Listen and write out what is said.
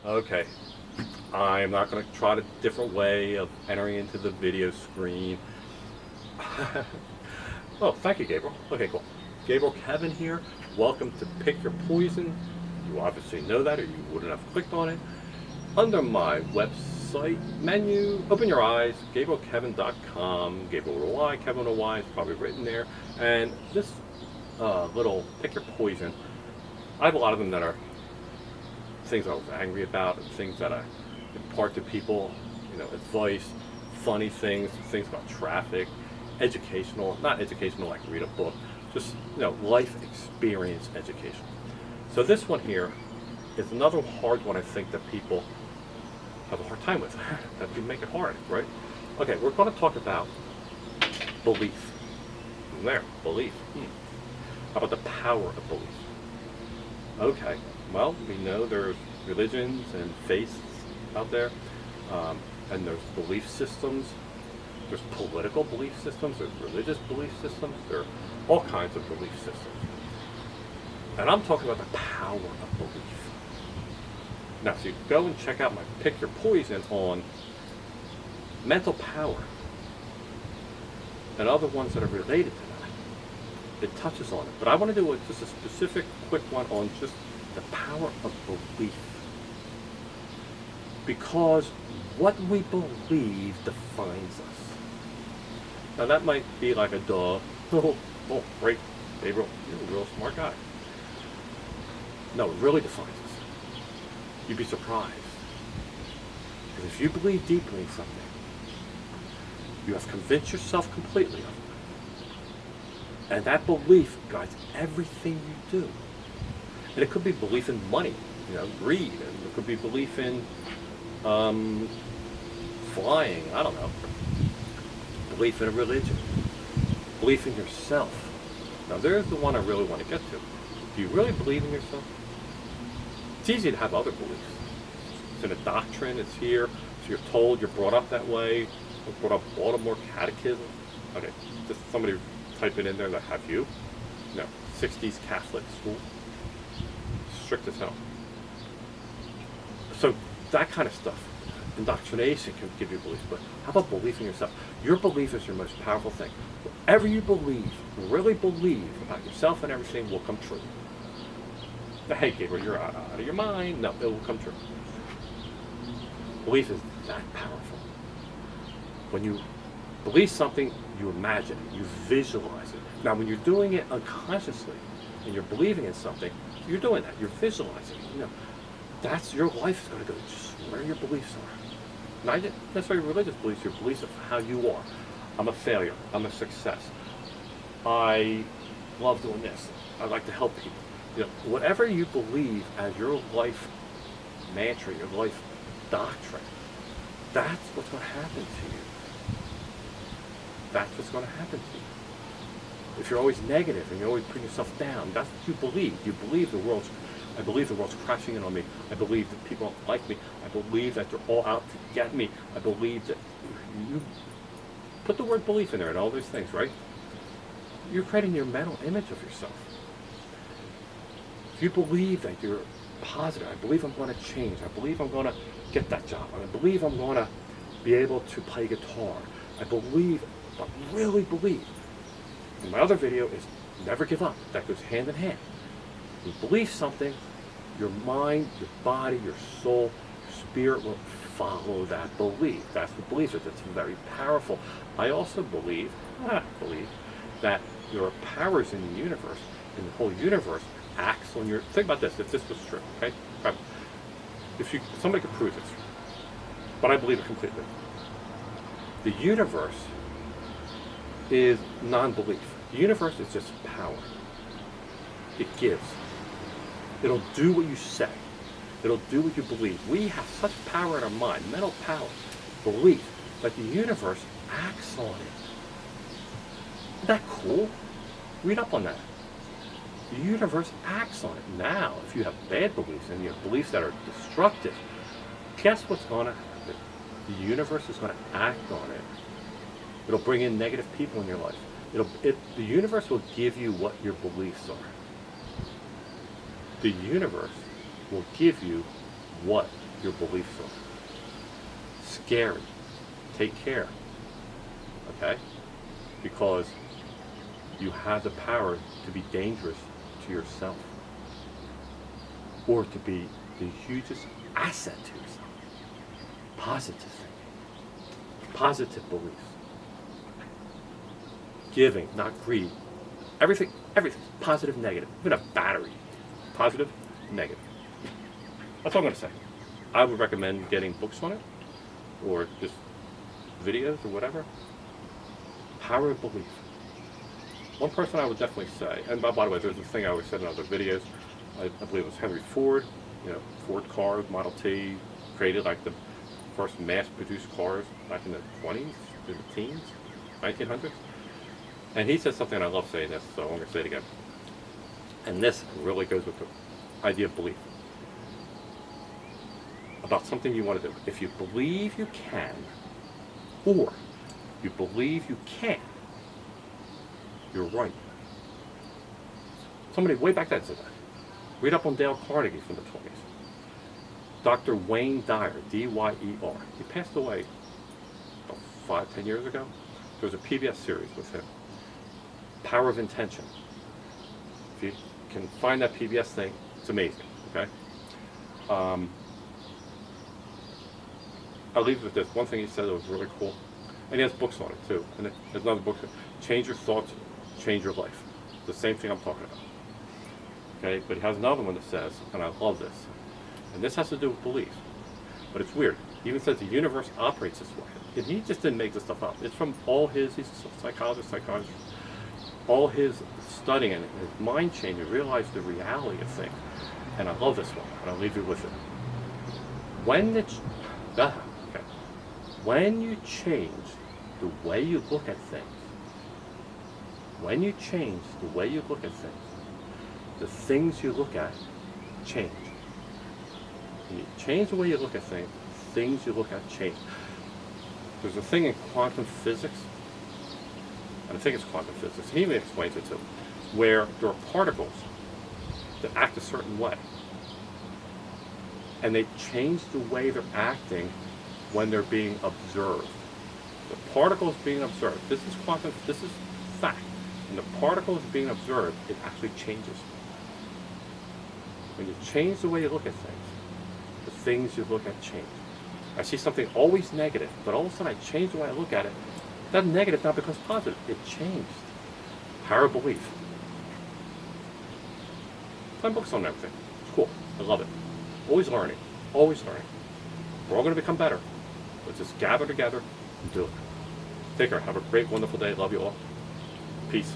Okay, I'm not going to try a different way of entering into the video screen. Oh, thank you, Gabriel. Okay, cool. Gabriel Kevin here. Welcome to Pick Your Poison. You obviously know that or you wouldn't have clicked on it. Under my website menu, open your eyes, GabrielKevyn.com. Gabriel with a Y, Kevin with a Y is probably written there. And this little Pick Your Poison, I have a lot of them that are things I was angry about and things that I impart to people, advice, funny things, things about traffic, educational, not educational like read a book, just, life experience education. So this one here is another hard one I think that people have a hard time with, that can make it hard, right? Okay, we're going to talk about belief. There, belief. How about the power of belief? Okay, well, we know there's religions and faiths out there, and there's belief systems. There's political belief systems, there's religious belief systems, there are all kinds of belief systems. And I'm talking about the power of belief. Now, so you go and check out my Pick Your Poison on mental power and other ones that are related to that. It touches on it. But I want to do just a specific, quick one on just the power of belief. Because what we believe defines us. Now that might be like a duh. Oh, great, Gabriel, you're a real smart guy. No, it really defines us. You'd be surprised. Because if you believe deeply in something, you have convinced yourself completely of it. And that belief guides everything you do. And it could be belief in money, greed. And it could be belief in flying, I don't know. Belief in a religion. Belief in yourself. Now there's the one I really want to get to. Do you really believe in yourself? It's easy to have other beliefs. It's in a doctrine, it's here, so you're told, you're brought up that way. You're brought up Baltimore Catechism. Okay, just somebody type it in there that have you. No, 60s Catholic school. Strict as hell. So that kind of stuff. Indoctrination can give you beliefs, but how about belief in yourself? Your belief is your most powerful thing. Whatever you believe, really believe about yourself and everything will come true. Now, hey, Gabriel, you're out of your mind. No, it will come true. Belief is that powerful. When you believe something, you imagine it, you visualize it. Now, when you're doing it unconsciously and you're believing in something, you're doing that. You're visualizing it. That's your life is going to go just where your beliefs are. Not necessarily religious beliefs, your beliefs of how you are. I'm a failure. I'm a success. I love doing this. I like to help people. Whatever you believe as your life mantra, your life doctrine, that's what's going to happen to you. That's what's going to happen to you. If you're always negative and you're always putting yourself down, that's what you believe. You believe I believe the world's crashing in on me. I believe that people don't like me. I believe that they're all out to get me. I believe that you put the word belief in there and all those things, right? You're creating your mental image of yourself. If you believe that you're positive, I believe I'm going to change. I believe I'm going to get that job. I believe I'm going to be able to play guitar. I believe, but really believe. And my other video is never give up. That goes hand in hand. You believe something, your mind, your body, your soul, your spirit will follow that belief. That's what belief is. It's very powerful. I also believe that there are powers in the universe, and the whole universe acts on your... Think about this, if this was true, okay? If somebody could prove this, but I believe it completely. The universe is non-belief. The universe is just power. It gives. It'll do what you say. It'll do what you believe. We have such power in our mind, mental power, belief, that the universe acts on it. Isn't that cool? Read up on that. The universe acts on it. Now, if you have bad beliefs and you have beliefs that are destructive, guess what's going to happen? The universe is going to act on it. It'll bring in negative people in your life. The universe will give you what your beliefs are. The universe will give you what your beliefs are. Scary. Take care. Okay? Because you have the power to be dangerous to yourself, or to be the hugest asset to yourself. Positive thinking, positive beliefs, giving, not greed. Everything, positive, negative. Even a battery, positive, negative. That's all I'm going to say. I would recommend getting books on it, or just videos or whatever. Power of belief. One person I would definitely say, and by the way, there's this thing I always said in other videos, I believe it was Henry Ford, Ford cars, Model T, created like the first mass-produced cars back in the 20s, in the teens, 1900s. And he said something, and I love saying this, so I'm going to say it again. And this really goes with the idea of belief. About something you want to do. If you believe you can, or you believe you can't, you're right. Somebody way back then said that. Read up on Dale Carnegie from the 20s. Dr. Wayne Dyer, D-Y-E-R. He passed away about 5-10 years ago. There was a PBS series with him. Power of Intention. If you can find that PBS thing, it's amazing, okay? I'll leave it with this. One thing he said that was really cool. And he has books on it too. And there's another book, Change Your Thoughts, Change Your Life. It's the same thing I'm talking about. Okay, but he has another one that says, and I love this, and this has to do with belief, but it's weird. He even says the universe operates this way. And he just didn't make this stuff up. It's from all his, he's a psychologist, all his studying and his mind changing, realized the reality of things. And I love this one, and I'll leave you with it. When you change the way you look at things, the things you look at change. When you change the way you look at things, the things you look at change. There's a thing in quantum physics, and I think it's quantum physics, he even explains it too, where there are particles that act a certain way. And they change the way they're acting when they're being observed. The particles being observed, this is quantum, this is fact. When the particle is being observed, it actually changes. When you change the way you look at things, the things you look at change. I see something always negative, but all of a sudden I change the way I look at it. That negative now becomes positive. It changed. Power of belief. Find books on everything. It's cool. I love it. Always learning. Always learning. We're all going to become better. Let's just gather together and do it. Take care. Have a great, wonderful day. Love you all. Peace.